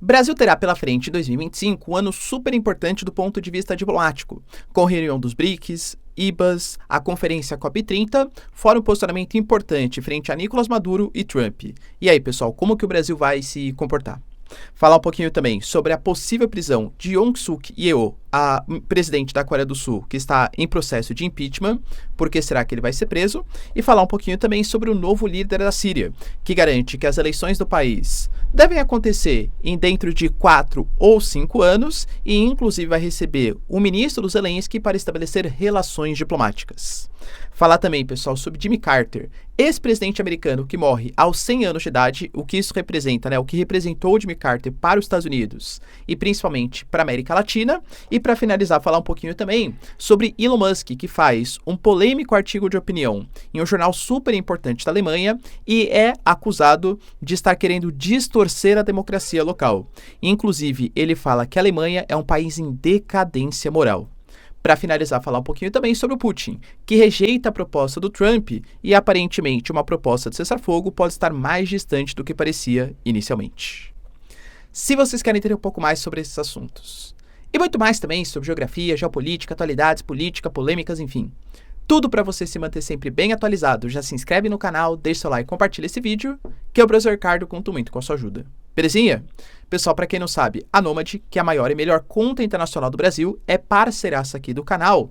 Brasil terá pela frente em 2025 um ano super importante do ponto de vista diplomático, com a reunião dos BRICS, IBAS, a conferência COP30, fora um posicionamento importante frente a Nicolás Maduro e Trump. E aí, pessoal, como que o Brasil vai se comportar? Falar um pouquinho também sobre a possível prisão de Aung San Suu Kyi, a presidente da Coreia do Sul, que está em processo de impeachment, por que será que ele vai ser preso? E falar um pouquinho também sobre o novo líder da Síria, que garante que as eleições do país devem acontecer em dentro de 4 ou 5 anos e inclusive vai receber o ministro Zelensky para estabelecer relações diplomáticas. Falar também, pessoal, sobre Jimmy Carter, ex-presidente americano que morre aos 100 anos de idade, o que isso representa, né? O que representou Jimmy Carter para os Estados Unidos e principalmente para a América Latina. E para finalizar, falar um pouquinho também sobre Elon Musk, que faz um polêmico artigo de opinião em um jornal super importante da Alemanha e é acusado de estar querendo distorcer a democracia local. Inclusive, ele fala que a Alemanha é um país em decadência moral. Para finalizar, falar um pouquinho também sobre o Putin, que rejeita a proposta do Trump e aparentemente uma proposta de cessar-fogo pode estar mais distante do que parecia inicialmente. Se vocês querem entender um pouco mais sobre esses assuntos, e muito mais também sobre geografia, geopolítica, atualidades, política, polêmicas, enfim, tudo para você se manter sempre bem atualizado, já se inscreve no canal, deixa seu like e compartilha esse vídeo, que eu, professor Ricardo, conto muito com a sua ajuda. Belezinha? Pessoal, para quem não sabe, a Nomad, que é a maior e melhor conta internacional do Brasil, é parceiraça aqui do canal.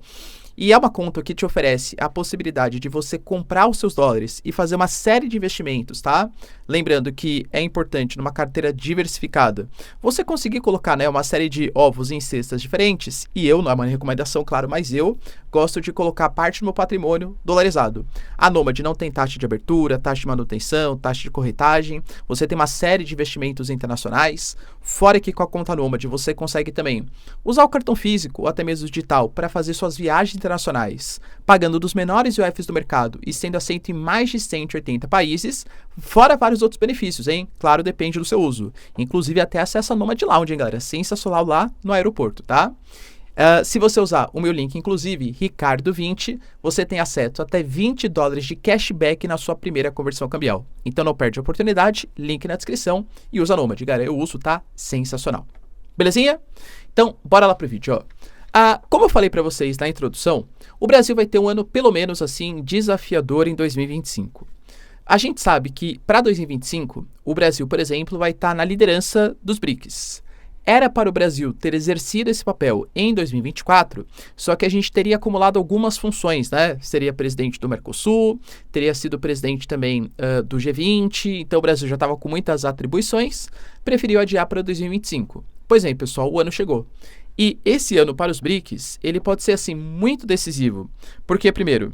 E é uma conta que te oferece a possibilidade de você comprar os seus dólares e fazer uma série de investimentos, tá? Lembrando que é importante numa carteira diversificada você conseguir colocar, né, uma série de ovos em cestas diferentes. E eu, não é uma recomendação, claro, mas eu gosto de colocar parte do meu patrimônio dolarizado. A Nomad não tem taxa de abertura, taxa de manutenção, taxa de corretagem. Você tem uma série de investimentos internacionais. Fora que com a conta Nomad você consegue também usar o cartão físico ou até mesmo digital para fazer suas viagens internacionais, pagando dos menores UFs do mercado e sendo aceito em mais de 180 países, fora vários outros benefícios, hein? Claro, depende do seu uso. Inclusive até acesso a Nomad Lounge, hein, galera? Sensacional lá no aeroporto, tá? Se você usar o meu link, inclusive, Ricardo20, você tem acesso a até $20 de cashback na sua primeira conversão cambial. Então não perde a oportunidade, link na descrição e usa a Nomad, galera. Eu uso, tá? Sensacional. Belezinha? Então, bora lá pro vídeo, ó. Como eu falei para vocês na introdução, o Brasil vai ter um ano pelo menos assim desafiador em 2025. A gente sabe que para 2025, o Brasil, por exemplo, vai estar na liderança dos BRICS. Era para o Brasil ter exercido esse papel em 2024, só que a gente teria acumulado algumas funções, né? Seria presidente do Mercosul, teria sido presidente também do G20, então o Brasil já estava com muitas atribuições, preferiu adiar para 2025. Pois é, pessoal, o ano chegou. E esse ano para os BRICS, ele pode ser assim muito decisivo, porque primeiro,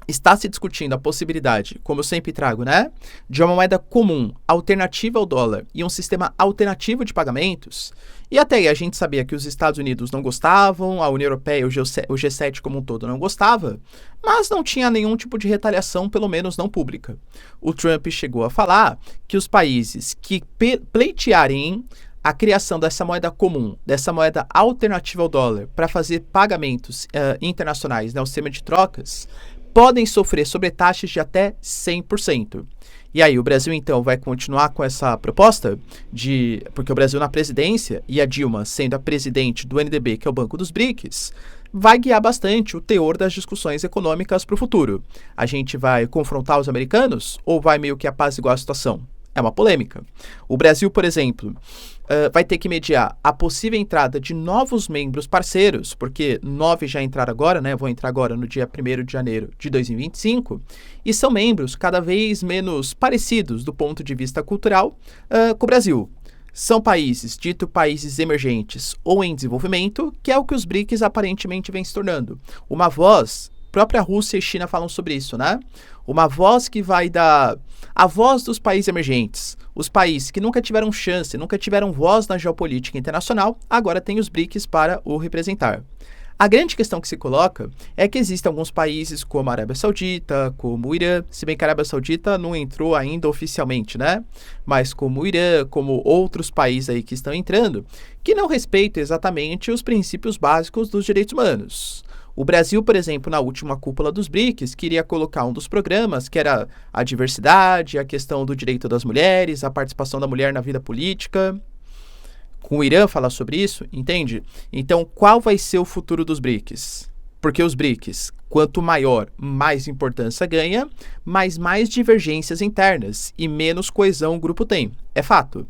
está se discutindo a possibilidade, como eu sempre trago, né, de uma moeda comum, alternativa ao dólar e um sistema alternativo de pagamentos. E até aí a gente sabia que os Estados Unidos não gostavam, a União Europeia, o G7 como um todo não gostava, mas não tinha nenhum tipo de retaliação, pelo menos não pública. O Trump chegou a falar que os países que pleitearem a criação dessa moeda comum, dessa moeda alternativa ao dólar, para fazer pagamentos internacionais, né, o sistema de trocas, podem sofrer sobretaxas de até 100%. E aí, o Brasil, então, vai continuar com essa proposta porque o Brasil na presidência e a Dilma sendo a presidente do NDB, que é o Banco dos BRICS, vai guiar bastante o teor das discussões econômicas para o futuro. A gente vai confrontar os americanos ou vai meio que apaziguar a situação? É uma polêmica. O Brasil, por exemplo, vai ter que mediar a possível entrada de novos membros parceiros, porque 9 já entraram agora, né? Vão entrar agora no dia 1º de janeiro de 2025, e são membros cada vez menos parecidos do ponto de vista cultural com o Brasil. São países, dito países emergentes ou em desenvolvimento, que é o que os BRICS aparentemente vem se tornando. Uma voz, própria Rússia e China falam sobre isso, né? Uma voz que vai dar a voz dos países emergentes. Os países que nunca tiveram chance, nunca tiveram voz na geopolítica internacional, agora tem os BRICS para o representar. A grande questão que se coloca é que existem alguns países como a Arábia Saudita, como o Irã, se bem que a Arábia Saudita não entrou ainda oficialmente, né? Mas como o Irã, como outros países aí que estão entrando, que não respeitam exatamente os princípios básicos dos direitos humanos. O Brasil, por exemplo, na última cúpula dos BRICS, queria colocar um dos programas, que era a diversidade, a questão do direito das mulheres, a participação da mulher na vida política. com o Irã falar sobre isso, entende? Então, qual vai ser o futuro dos BRICS? Porque os BRICS, quanto maior, mais importância ganha, mas mais divergências internas e menos coesão o grupo tem. É fato.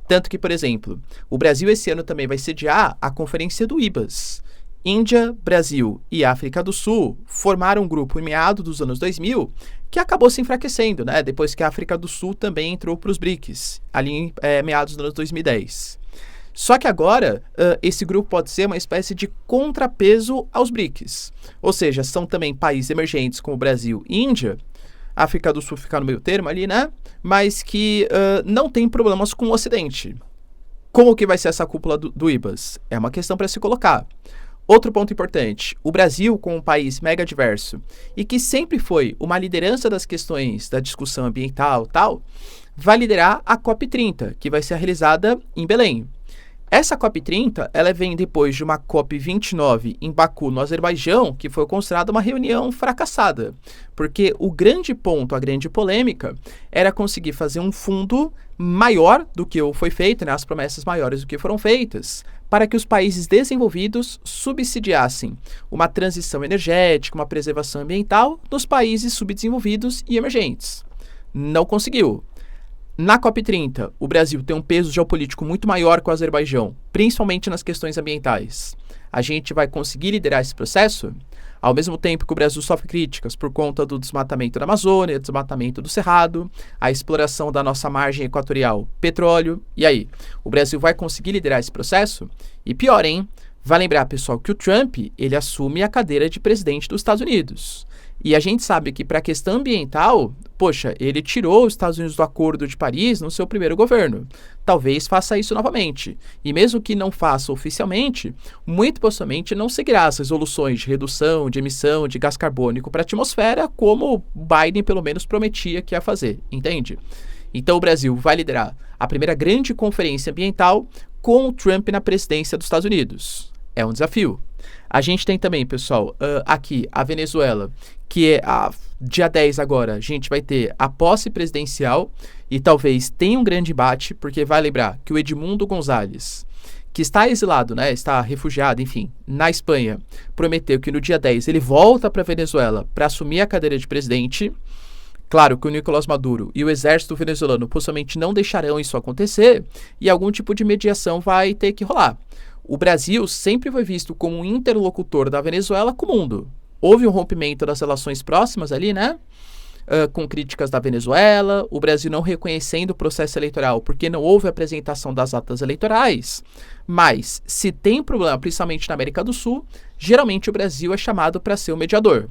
Tanto que, por exemplo, o Brasil esse ano também vai sediar a conferência do IBAS. Índia, Brasil e África do Sul formaram um grupo em meados dos anos 2000 que acabou se enfraquecendo, né? Depois que a África do Sul também entrou para os BRICS, ali em meados dos anos 2010. Só que agora, esse grupo pode ser uma espécie de contrapeso aos BRICS. Ou seja, são também países emergentes como Brasil e Índia, a África do Sul fica no meio termo ali, né? Mas que não tem problemas com o Ocidente. Como que vai ser essa cúpula do IBAS? É uma questão para se colocar. Outro ponto importante, o Brasil, como um país mega diverso e que sempre foi uma liderança das questões da discussão ambiental e tal, vai liderar a COP30, que vai ser realizada em Belém. Essa COP30, ela vem depois de uma COP29 em Baku, no Azerbaijão, que foi considerada uma reunião fracassada, porque o grande ponto, a grande polêmica, era conseguir fazer um fundo maior do que foi feito, né, as promessas maiores do que foram feitas, para que os países desenvolvidos subsidiassem uma transição energética, uma preservação ambiental nos países subdesenvolvidos e emergentes. Não conseguiu. Na COP30, o Brasil tem um peso geopolítico muito maior que o Azerbaijão, principalmente nas questões ambientais. A gente vai conseguir liderar esse processo? Ao mesmo tempo que o Brasil sofre críticas por conta do desmatamento da Amazônia, desmatamento do Cerrado, a exploração da nossa margem equatorial, petróleo. E aí, o Brasil vai conseguir liderar esse processo? E pior, hein? Vai lembrar, pessoal, que o Trump, ele assume a cadeira de presidente dos Estados Unidos. E a gente sabe que para a questão ambiental, poxa, ele tirou os Estados Unidos do Acordo de Paris no seu primeiro governo. Talvez faça isso novamente. E mesmo que não faça oficialmente, muito possivelmente não seguirá as resoluções de redução de emissão de gás carbônico para a atmosfera, como Biden pelo menos prometia que ia fazer, entende? Então o Brasil vai liderar a primeira grande conferência ambiental com o Trump na presidência dos Estados Unidos. É um desafio. A gente tem também, pessoal, aqui a Venezuela, que é dia 10 agora, a gente vai ter a posse presidencial e talvez tenha um grande embate, porque vai lembrar que o Edmundo González, que está exilado, né, está refugiado, enfim, na Espanha, prometeu que no dia 10 ele volta para a Venezuela para assumir a cadeira de presidente. Claro que o Nicolás Maduro e o exército venezuelano possivelmente não deixarão isso acontecer e algum tipo de mediação vai ter que rolar. O Brasil sempre foi visto como um interlocutor da Venezuela com o mundo. Houve um rompimento das relações próximas ali, né? Com críticas da Venezuela, o Brasil não reconhecendo o processo eleitoral porque não houve apresentação das atas eleitorais. Mas, se tem problema, principalmente na América do Sul, geralmente o Brasil é chamado para ser o mediador.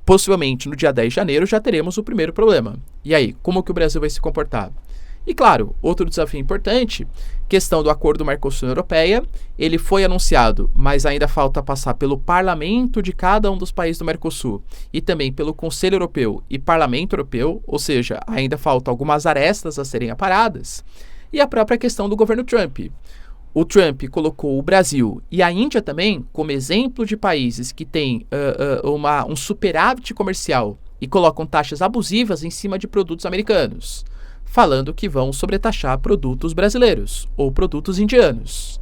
Possivelmente, no dia 10 de janeiro, já teremos o primeiro problema. E aí, como que o Brasil vai se comportar? E claro, outro desafio importante, questão do acordo Mercosul-União Europeia, ele foi anunciado, mas ainda falta passar pelo parlamento de cada um dos países do Mercosul e também pelo Conselho Europeu e Parlamento Europeu, ou seja, ainda faltam algumas arestas a serem aparadas, e a própria questão do governo Trump. O Trump colocou o Brasil e a Índia também como exemplo de países que têm um superávit comercial e colocam taxas abusivas em cima de produtos americanos, falando que vão sobretaxar produtos brasileiros ou produtos indianos.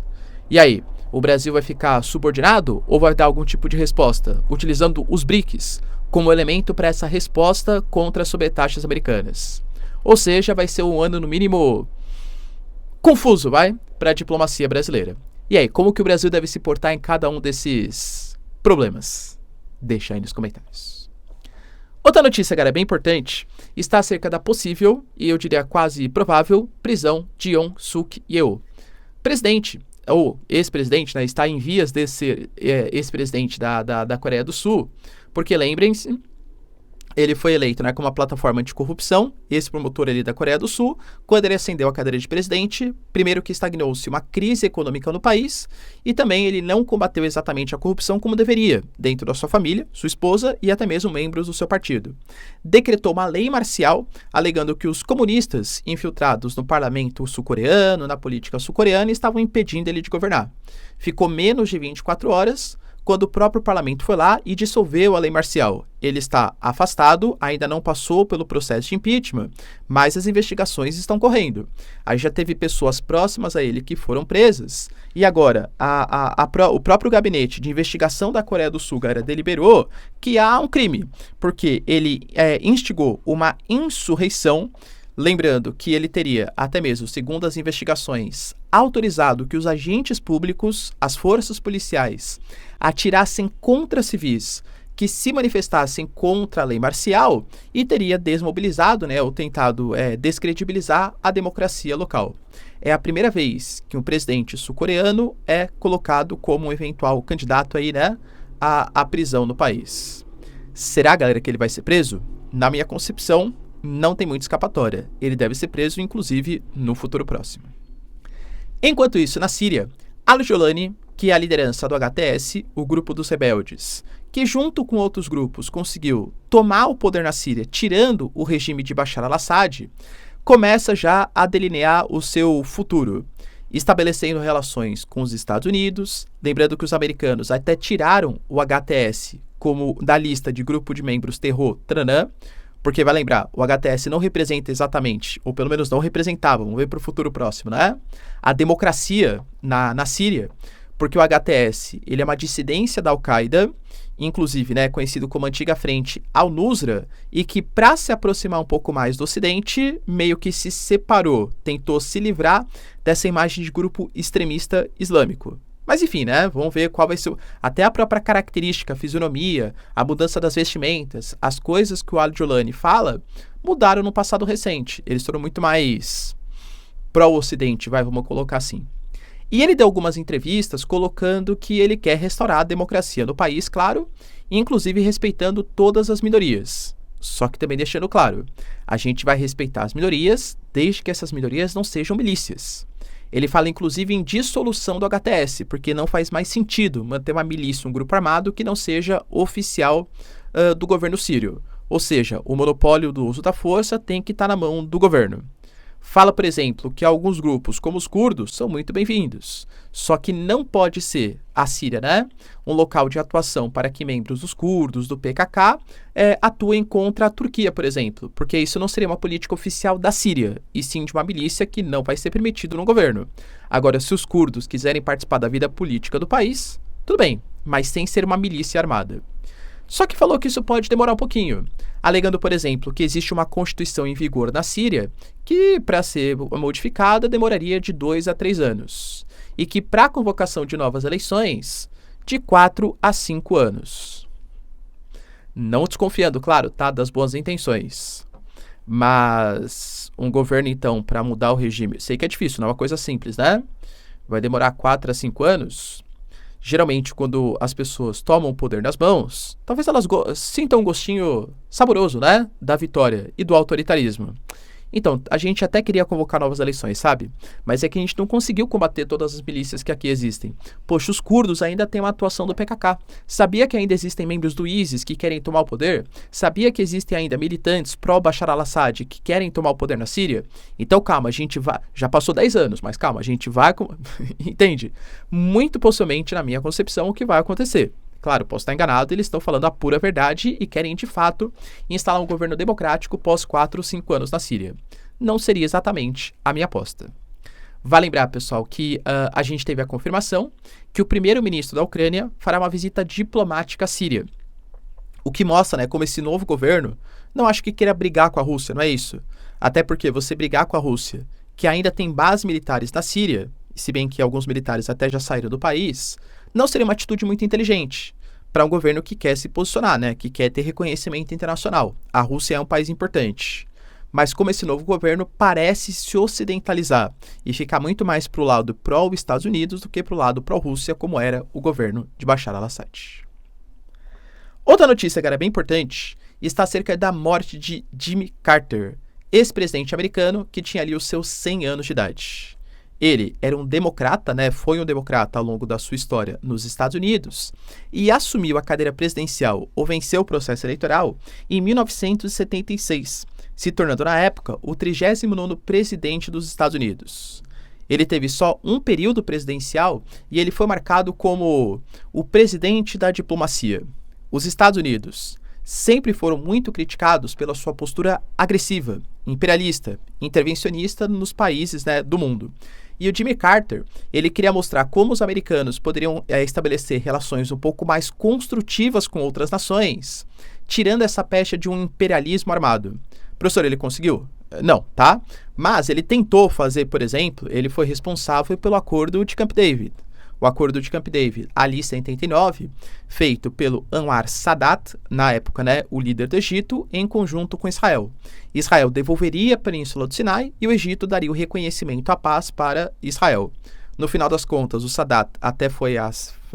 E aí, o Brasil vai ficar subordinado ou vai dar algum tipo de resposta, utilizando os BRICS como elemento para essa resposta contra as sobretaxas americanas? Ou seja, vai ser um ano, no mínimo, confuso, para a diplomacia brasileira. E aí, como que o Brasil deve se portar em cada um desses problemas? Deixa aí nos comentários. Outra notícia, cara, bem importante, está acerca da possível, e eu diria quase provável, prisão de Yoon Suk Yeol. Presidente, ou ex-presidente, né, está em vias de ser ex-presidente da Coreia do Sul, porque lembrem-se, ele foi eleito, né, como uma plataforma anticorrupção, esse promotor ali da Coreia do Sul, quando ele ascendeu à cadeira de presidente, primeiro que estagnou-se uma crise econômica no país, e também ele não combateu exatamente a corrupção como deveria, dentro da sua família, sua esposa e até mesmo membros do seu partido. Decretou uma lei marcial, alegando que os comunistas infiltrados no parlamento sul-coreano, na política sul-coreana, estavam impedindo ele de governar. Ficou menos de 24 horas, quando o próprio parlamento foi lá e dissolveu a lei marcial. Ele está afastado, ainda não passou pelo processo de impeachment, mas as investigações estão correndo. Aí já teve pessoas próximas a ele que foram presas, e agora o próprio gabinete de investigação da Coreia do Sul agora deliberou que há um crime, porque ele instigou uma insurreição. Lembrando que ele teria, até mesmo segundo as investigações, autorizado que os agentes públicos, as forças policiais, atirassem contra civis que se manifestassem contra a lei marcial e teria desmobilizado, ou tentado descredibilizar a democracia local. É a primeira vez que um presidente sul-coreano é colocado como um eventual candidato aí, à prisão no país. Será, galera, que ele vai ser preso? Na minha concepção, não tem muita escapatória. Ele deve ser preso, inclusive, no futuro próximo. Enquanto isso, na Síria, Al-Jolani, que é a liderança do HTS, o grupo dos rebeldes, que junto com outros grupos conseguiu tomar o poder na Síria, tirando o regime de Bashar al-Assad, começa já a delinear o seu futuro, estabelecendo relações com os Estados Unidos. Lembrando que os americanos até tiraram o HTS como da lista de grupo de membros terror Tranã, porque vai lembrar, o HTS não representa exatamente, ou pelo menos não representava, vamos ver para o futuro próximo, a democracia na Síria, porque o HTS ele é uma dissidência da Al-Qaeda, inclusive conhecido como Antiga Frente Al-Nusra, e que para se aproximar um pouco mais do Ocidente, meio que se separou, tentou se livrar dessa imagem de grupo extremista islâmico. Mas enfim, vamos ver qual vai ser, até a própria característica, a fisionomia, a mudança das vestimentas, as coisas que o Al-Jolani fala, mudaram no passado recente. Eles foram muito mais pró-Ocidente, vamos colocar assim. E ele deu algumas entrevistas colocando que ele quer restaurar a democracia no país, claro, inclusive respeitando todas as minorias. Só que também deixando claro, a gente vai respeitar as minorias desde que essas minorias não sejam milícias. Ele fala, inclusive, em dissolução do HTS, porque não faz mais sentido manter uma milícia, um grupo armado que não seja oficial do governo sírio. Ou seja, o monopólio do uso da força tem que estar na mão do governo. Fala, por exemplo, que alguns grupos, como os curdos, são muito bem-vindos. Só que não pode ser a Síria, um local de atuação para que membros dos curdos, do PKK, atuem contra a Turquia, por exemplo, porque isso não seria uma política oficial da Síria, e sim de uma milícia que não vai ser permitido no governo. Agora, se os curdos quiserem participar da vida política do país, tudo bem, mas sem ser uma milícia armada. Só que falou que isso pode demorar um pouquinho, alegando, por exemplo, que existe uma constituição em vigor na Síria que, para ser modificada, demoraria de 2 a 3 anos. E que, para a convocação de novas eleições, de 4 a 5 anos. Não desconfiando, claro, das boas intenções. Mas um governo, então, para mudar o regime, sei que é difícil, não é uma coisa simples, Vai demorar 4 a 5 anos. Geralmente, quando as pessoas tomam o poder nas mãos, talvez elas sintam um gostinho saboroso, da vitória e do autoritarismo. Então, a gente até queria convocar novas eleições, sabe? Mas é que a gente não conseguiu combater todas as milícias que aqui existem. Poxa, os curdos ainda têm uma atuação do PKK. Sabia que ainda existem membros do ISIS que querem tomar o poder? Sabia que existem ainda militantes pró-Bashar al-Assad que querem tomar o poder na Síria? Então, calma, a gente vai... Já passou 10 anos, mas calma, a gente vai... Entende? Muito possivelmente, na minha concepção, o que vai acontecer. Claro, posso estar enganado, eles estão falando a pura verdade e querem, de fato, instalar um governo democrático pós 4 ou 5 anos na Síria. Não seria exatamente a minha aposta. Vale lembrar, pessoal, que a gente teve a confirmação que o primeiro-ministro da Ucrânia fará uma visita diplomática à Síria. O que mostra, como esse novo governo não acho que queira brigar com a Rússia, não é isso? Até porque você brigar com a Rússia, que ainda tem bases militares na Síria, se bem que alguns militares até já saíram do país, não seria uma atitude muito inteligente para um governo que quer se posicionar, que quer ter reconhecimento internacional. A Rússia é um país importante. Mas como esse novo governo parece se ocidentalizar e ficar muito mais para o lado pró-Estados Unidos do que para o lado pró-Rússia, como era o governo de Bashar al-Assad. Outra notícia, cara, bem importante, está acerca da morte de Jimmy Carter, ex-presidente americano que tinha ali os seus 100 anos de idade. Ele era um democrata, foi um democrata ao longo da sua história nos Estados Unidos e assumiu a cadeira presidencial ou venceu o processo eleitoral em 1976, se tornando na época o 39º presidente dos Estados Unidos. ele teve só um período presidencial e ele foi marcado como o presidente da diplomacia. Os Estados Unidos sempre foram muito criticados pela sua postura agressiva, imperialista, intervencionista nos países, né, do mundo. E o Jimmy Carter, ele queria mostrar como os americanos poderiam estabelecer relações um pouco mais construtivas com outras nações, tirando essa pecha de um imperialismo armado. Professor, ele conseguiu? Não, tá? Mas ele tentou fazer, por exemplo, ele foi responsável pelo Acordo de Camp David. O Acordo de Camp David, ali em 79, feito pelo Anwar Sadat, na época, né, o líder do Egito, em conjunto com Israel. Israel devolveria a Península do Sinai e o Egito daria o reconhecimento à paz para Israel. No final das contas, o Sadat até foi,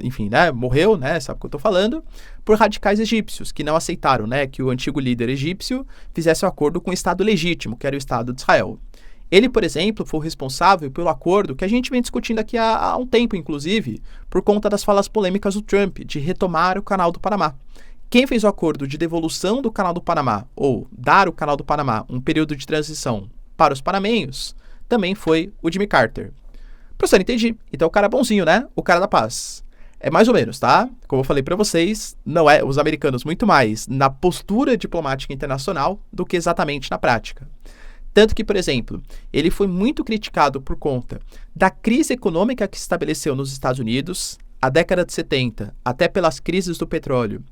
enfim, né, morreu, né, sabe o que eu estou falando, por radicais egípcios, que não aceitaram, né, que o antigo líder egípcio fizesse um acordo com o Estado legítimo, que era o Estado de Israel. Ele, por exemplo, foi o responsável pelo acordo que a gente vem discutindo aqui há um tempo, inclusive, por conta das falas polêmicas do Trump de retomar o Canal do Panamá. Quem fez o acordo de devolução do Canal do Panamá, ou dar o Canal do Panamá um período de transição para os panamenhos, também foi o Jimmy Carter. Professor, entendi. Então o cara é bonzinho, né? O cara da paz. É mais ou menos, tá? Como eu falei para vocês, não é os americanos muito mais na postura diplomática internacional do que exatamente na prática. Tanto que, por exemplo, ele foi muito criticado por conta da crise econômica que se estabeleceu nos Estados Unidos, a década de 70, até pelas crises do petróleo.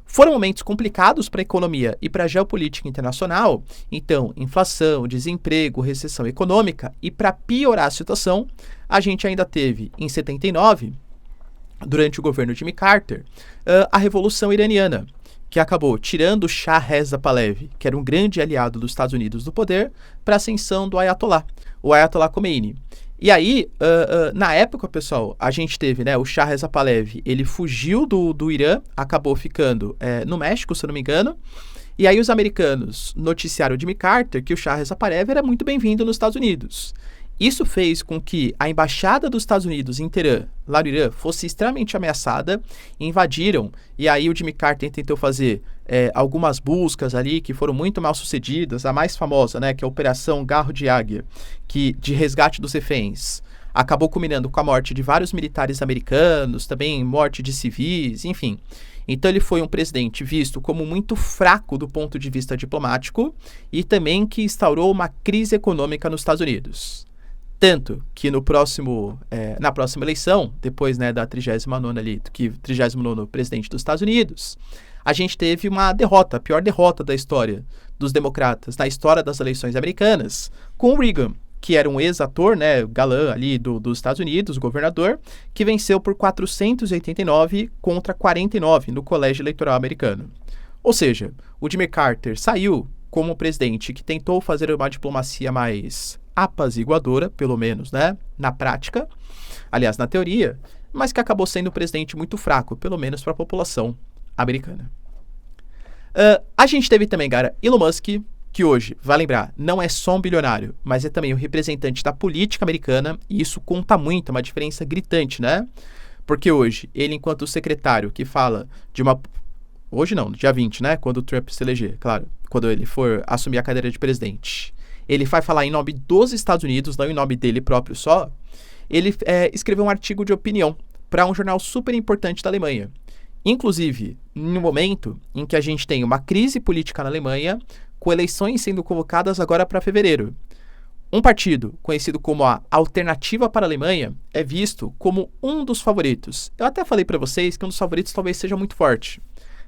Foram momentos complicados para a economia e para a geopolítica internacional, então, inflação, desemprego, recessão econômica, e para piorar a situação, a gente ainda teve, em 79, durante o governo de Jimmy Carter, a Revolução Iraniana, que acabou tirando o Shah Reza Pahlavi, que era um grande aliado dos Estados Unidos do poder, para a ascensão do Ayatollah, o Ayatollah Khomeini. E aí, na época, pessoal, a gente teve, né, o Shah Reza Pahlavi, ele fugiu do Irã, acabou ficando no México, se eu não me engano, e aí os americanos noticiaram Jimmy Carter que o Shah Reza Pahlavi era muito bem-vindo nos Estados Unidos. Isso fez com que a embaixada dos Estados Unidos em Teherã, lá no Irã, fosse extremamente ameaçada, invadiram, e aí o Jimmy Carter tentou fazer algumas buscas ali que foram muito mal sucedidas, a mais famosa, né, que é a Operação Garro de Águia, que, de resgate dos reféns, acabou culminando com a morte de vários militares americanos, também morte de civis, enfim. Então ele foi um presidente visto como muito fraco do ponto de vista diplomático e também que instaurou uma crise econômica nos Estados Unidos. Tanto que na próxima eleição, depois, né, da 39ª ali, que 39º presidente dos Estados Unidos, a gente teve uma derrota, a pior derrota da história dos democratas, na história das eleições americanas, com o Reagan, que era um ex-ator, né, galã ali dos Estados Unidos, governador, que venceu por 489 contra 49 no colégio eleitoral americano. Ou seja, o Jimmy Carter saiu como um presidente que tentou fazer uma diplomacia mais apaziguadora, pelo menos, né, na prática, aliás, na teoria, mas que acabou sendo um presidente muito fraco, pelo menos para a população americana. A gente teve também, cara, Elon Musk, que hoje, vai lembrar, não é só um bilionário, mas é também o representante da política americana, e isso conta muito, é uma diferença gritante, né? Porque hoje, ele, enquanto secretário que fala de uma... Hoje não, dia 20, né? Quando o Trump se eleger, claro, quando ele for assumir a cadeira de presidente. Ele vai falar em nome dos Estados Unidos, não em nome dele próprio só. Ele escreveu um artigo de opinião para um jornal super importante da Alemanha. Inclusive, no momento em que a gente tem uma crise política na Alemanha, com eleições sendo convocadas agora para fevereiro. Um partido, conhecido como a Alternativa para a Alemanha, é visto como um dos favoritos. Eu até falei para vocês que um dos favoritos talvez seja muito forte.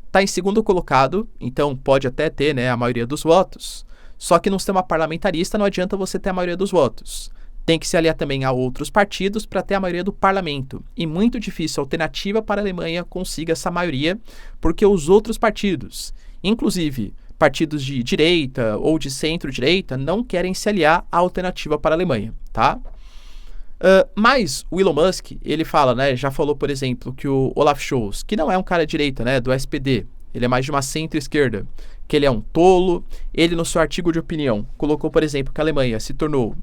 Está em segundo colocado, então pode até ter, né, a maioria dos votos. Só que no sistema parlamentarista não adianta você ter a maioria dos votos. Tem que se aliar também a outros partidos para ter a maioria do parlamento. E muito difícil a Alternativa para a Alemanha consiga essa maioria, porque os outros partidos, inclusive partidos de direita ou de centro-direita, não querem se aliar à Alternativa para a Alemanha, tá? Mas o Elon Musk, ele fala, né, já falou, por exemplo, que o Olaf Scholz, que não é um cara de direita, né, do SPD, ele é mais de uma centro-esquerda, que ele é um tolo. Ele, no seu artigo de opinião, colocou, por exemplo, que a Alemanha se tornou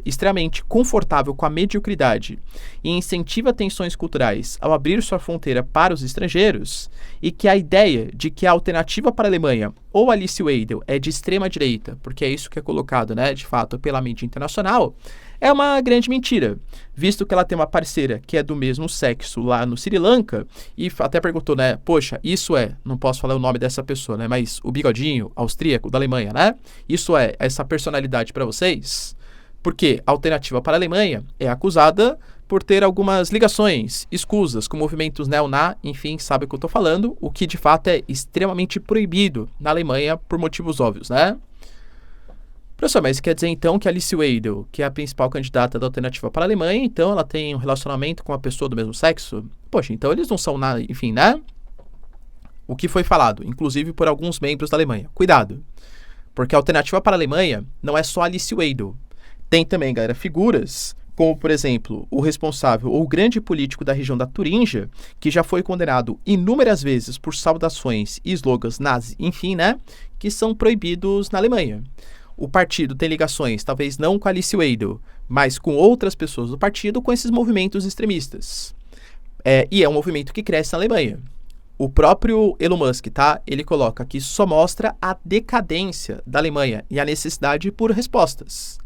extremamente confortável com a mediocridade e incentiva tensões culturais ao abrir sua fronteira para os estrangeiros, e que a ideia de que a alternativa para a Alemanha ou Alice Weidel é de extrema direita, porque é isso que é colocado, né, de fato, pela mídia internacional, é uma grande mentira, visto que ela tem uma parceira que é do mesmo sexo lá no Sri Lanka, e até perguntou, né, poxa, isso não posso falar o nome dessa pessoa, né, mas o bigodinho austríaco da Alemanha, né, isso é essa personalidade para vocês? Porque a alternativa para a Alemanha é acusada por ter algumas ligações escusas com movimentos neoná, enfim, sabe o que eu tô falando, o que de fato é extremamente proibido na Alemanha por motivos óbvios, né? Professor, mas quer dizer então que a Alice Weidel, que é a principal candidata da alternativa para a Alemanha, então ela tem um relacionamento com uma pessoa do mesmo sexo? Poxa, então eles não são nada, enfim, né? O que foi falado, inclusive por alguns membros da Alemanha. Cuidado, porque a alternativa para a Alemanha não é só a Alice Weidel. Tem também, galera, figuras como, por exemplo, o responsável ou o grande político da região da Turíngia, que já foi condenado inúmeras vezes por saudações e slogans nazis, enfim, né? Que são proibidos na Alemanha. O partido tem ligações, talvez não com a Alice Weidel, mas com outras pessoas do partido, com esses movimentos extremistas. E é um movimento que cresce na Alemanha. O próprio Elon Musk, tá? Ele coloca que isso só mostra a decadência da Alemanha e a necessidade por respostas.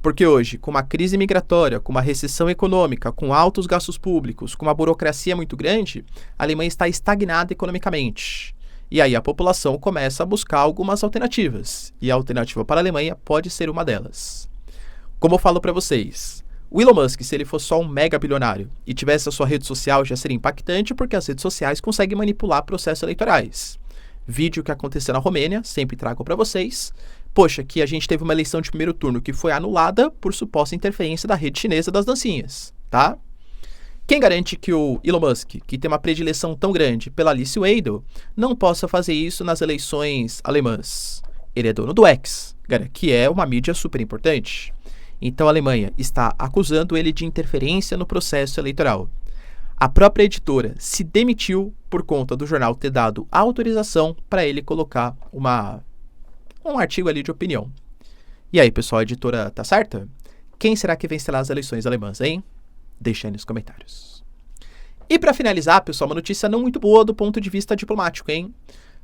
Porque hoje, com uma crise migratória, com uma recessão econômica, com altos gastos públicos, com uma burocracia muito grande, a Alemanha está estagnada economicamente. E aí a população começa a buscar algumas alternativas. E a alternativa para a Alemanha pode ser uma delas. Como eu falo para vocês, o Elon Musk, se ele fosse só um mega bilionário e tivesse a sua rede social, já seria impactante, porque as redes sociais conseguem manipular processos eleitorais. Vídeo que aconteceu na Romênia, sempre trago para vocês. Poxa, que a gente teve uma eleição de primeiro turno que foi anulada por suposta interferência da rede chinesa das dancinhas, tá? Quem garante que o Elon Musk, que tem uma predileção tão grande pela Alice Weidel, não possa fazer isso nas eleições alemãs? Ele é dono do X, que é uma mídia super importante. Então a Alemanha está acusando ele de interferência no processo eleitoral. A própria editora se demitiu por conta do jornal ter dado autorização para ele colocar um artigo ali de opinião. E aí, pessoal, a editora tá certa? Quem será que vencerá as eleições alemãs, hein? Deixa aí nos comentários. E para finalizar, pessoal, uma notícia não muito boa do ponto de vista diplomático, hein?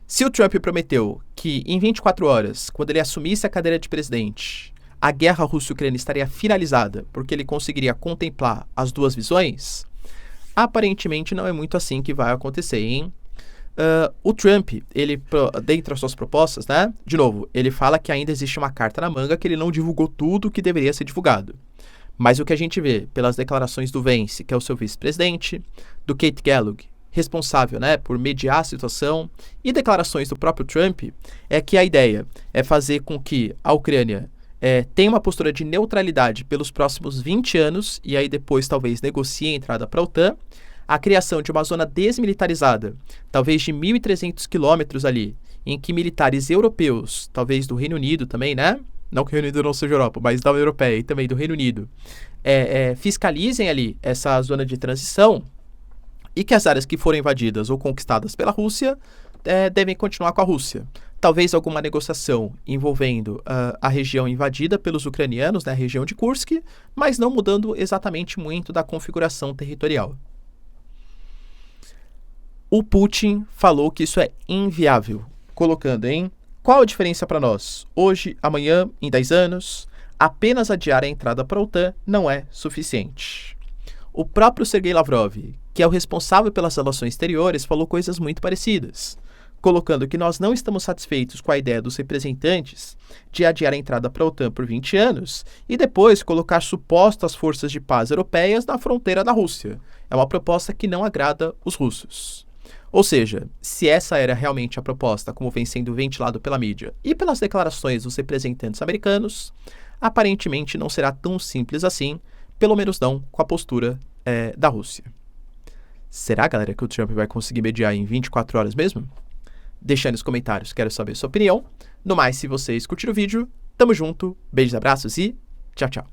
Se o Trump prometeu que em 24 horas, quando ele assumisse a cadeira de presidente, a guerra Rússia-Ucrânia estaria finalizada, porque ele conseguiria contemplar as duas visões, aparentemente não é muito assim que vai acontecer, hein? O Trump, ele, dentre as suas propostas, né? De novo, ele fala que ainda existe uma carta na manga, que ele não divulgou tudo que deveria ser divulgado. Mas o que a gente vê pelas declarações do Vance, que é o seu vice-presidente, do Kate Kellogg, responsável, né, por mediar a situação, e declarações do próprio Trump, é que a ideia é fazer com que a Ucrânia tenha uma postura de neutralidade pelos próximos 20 anos, e aí depois talvez negocie a entrada para a OTAN, a criação de uma zona desmilitarizada, talvez de 1.300 quilômetros ali, em que militares europeus, talvez do Reino Unido também, né? Não que o Reino Unido não seja Europa, mas da União Europeia e também do Reino Unido, fiscalizem ali essa zona de transição, e que as áreas que forem invadidas ou conquistadas pela Rússia devem continuar com a Rússia. Talvez alguma negociação envolvendo a região invadida pelos ucranianos, né, a região de Kursk, mas não mudando exatamente muito da configuração territorial. O Putin falou que isso é inviável, colocando qual a diferença para nós? Hoje, amanhã, em 10 anos, apenas adiar a entrada para a OTAN não é suficiente. O próprio Sergei Lavrov, que é o responsável pelas relações exteriores, falou coisas muito parecidas, colocando que nós não estamos satisfeitos com a ideia dos representantes de adiar a entrada para a OTAN por 20 anos e depois colocar supostas forças de paz europeias na fronteira da Rússia. É uma proposta que não agrada os russos. Ou seja, se essa era realmente a proposta, como vem sendo ventilado pela mídia e pelas declarações dos representantes americanos, aparentemente não será tão simples assim, pelo menos não com a postura da Rússia. Será, galera, que o Trump vai conseguir mediar em 24 horas mesmo? Deixa aí nos comentários, quero saber sua opinião. No mais, se vocês curtiram o vídeo, tamo junto, beijos, abraços e tchau, tchau.